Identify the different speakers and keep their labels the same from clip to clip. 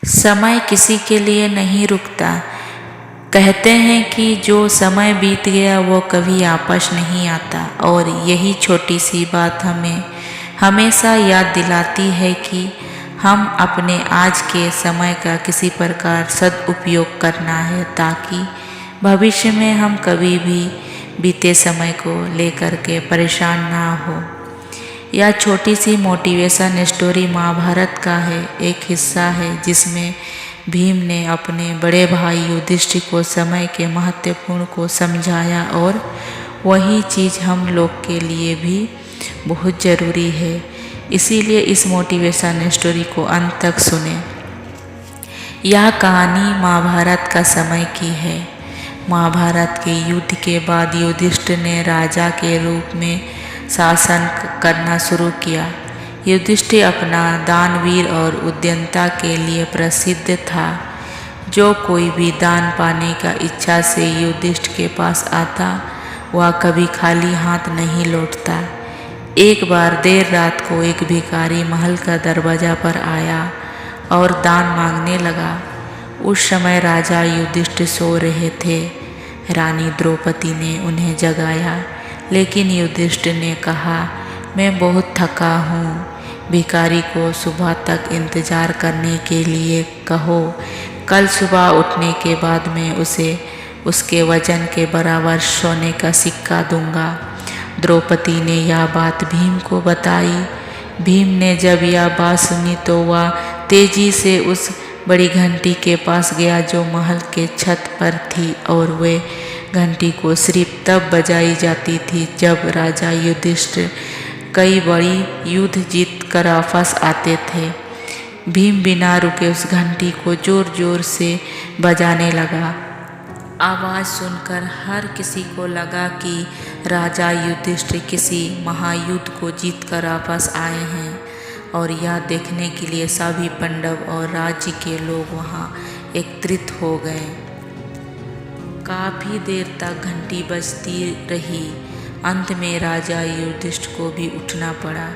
Speaker 1: समय किसी के लिए नहीं रुकता। कहते हैं कि जो समय बीत गया वो कभी वापस नहीं आता, और यही छोटी सी बात हमें हमेशा याद दिलाती है कि हम अपने आज के समय का किसी प्रकार सदुपयोग करना है, ताकि भविष्य में हम कभी भी बीते समय को लेकर के परेशान ना हो। यह छोटी सी मोटिवेशन स्टोरी महाभारत का है एक हिस्सा है, जिसमें भीम ने अपने बड़े भाई युधिष्ठिर को समय के महत्वपूर्ण को समझाया, और वही चीज़ हम लोग के लिए भी बहुत ज़रूरी है। इसीलिए इस मोटिवेशन स्टोरी को अंत तक सुने। यह कहानी महाभारत का समय की है। महाभारत के युद्ध के बाद युधिष्ठिर ने राजा के रूप में शासन करना शुरू किया। युधिष्ठिर अपना दानवीर और उद्यमता के लिए प्रसिद्ध था। जो कोई भी दान पाने का इच्छा से युधिष्ठिर के पास आता, वह कभी खाली हाथ नहीं लौटता। एक बार देर रात को एक भिखारी महल का दरवाजा पर आया और दान मांगने लगा। उस समय राजा युधिष्ठिर सो रहे थे। रानी द्रौपदी ने उन्हें जगाया, लेकिन युधिष्ठिर ने कहा, मैं बहुत थका हूँ। भिखारी को सुबह तक इंतजार करने के लिए कहो। कल सुबह उठने के बाद मैं उसे उसके वजन के बराबर सोने का सिक्का दूंगा। द्रौपदी ने यह बात भीम को बताई। भीम ने जब यह बात सुनी तो वह तेजी से उस बड़ी घंटी के पास गया जो महल के छत पर थी, और वे घंटी को सिर्फ तब बजाई जाती थी जब राजा युधिष्ठिर कई बड़ी युद्ध जीत कर वापस आते थे। भीम बिना रुके उस घंटी को जोर जोर से बजाने लगा। आवाज़ सुनकर हर किसी को लगा कि राजा युधिष्ठिर किसी महायुद्ध को जीत कर वापस आए हैं, और यह देखने के लिए सभी पांडव और राज्य के लोग वहां एकत्रित हो गए। काफ़ी देर तक घंटी बजती रही। अंत में राजा युधिष्ठिर को भी उठना पड़ा।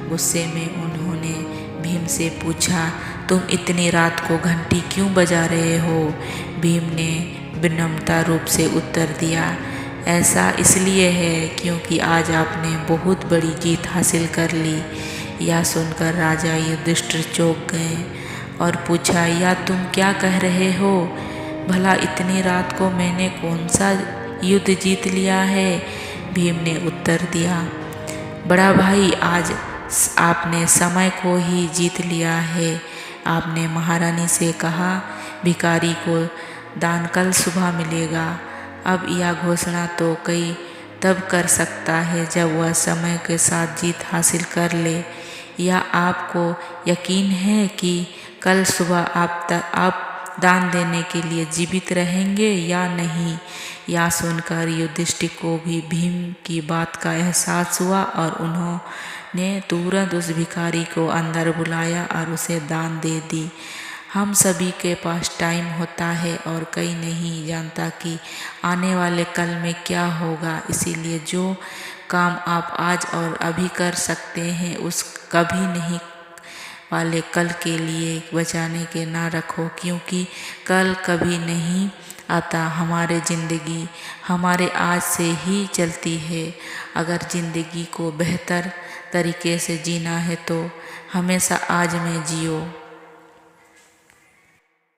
Speaker 1: गुस्से में उन्होंने भीम से पूछा, तुम इतनी रात को घंटी क्यों बजा रहे हो? भीम ने विनम्रता रूप से उत्तर दिया, ऐसा इसलिए है क्योंकि आज आपने बहुत बड़ी जीत हासिल कर ली। यह सुनकर राजा युधिष्ठिर चौंक गए और पूछा, या तुम क्या कह रहे हो? भला इतनी रात को मैंने कौन सा युद्ध जीत लिया है? भीम ने उत्तर दिया, बड़ा भाई, आज आपने समय को ही जीत लिया है। आपने महारानी से कहा भिखारी को दान कल सुबह मिलेगा। अब यह घोषणा तो कोई तब कर सकता है जब वह समय के साथ जीत हासिल कर ले। या आपको यकीन है कि कल सुबह आप दान देने के लिए जीवित रहेंगे या नहीं? यह सुनकर युधिष्ठिर को भी भीम की बात का एहसास हुआ, और उन्होंने तुरंत उस भिखारी को अंदर बुलाया और उसे दान दे दी। हम सभी के पास टाइम होता है और कोई नहीं जानता कि आने वाले कल में क्या होगा। इसीलिए जो काम आप आज और अभी कर सकते हैं उस कभी नहीं वाले कल के लिए बचाने के ना रखो, क्योंकि कल कभी नहीं आता। हमारे ज़िंदगी हमारे आज से ही चलती है। अगर ज़िंदगी को बेहतर तरीके से जीना है तो हमेशा आज में जियो।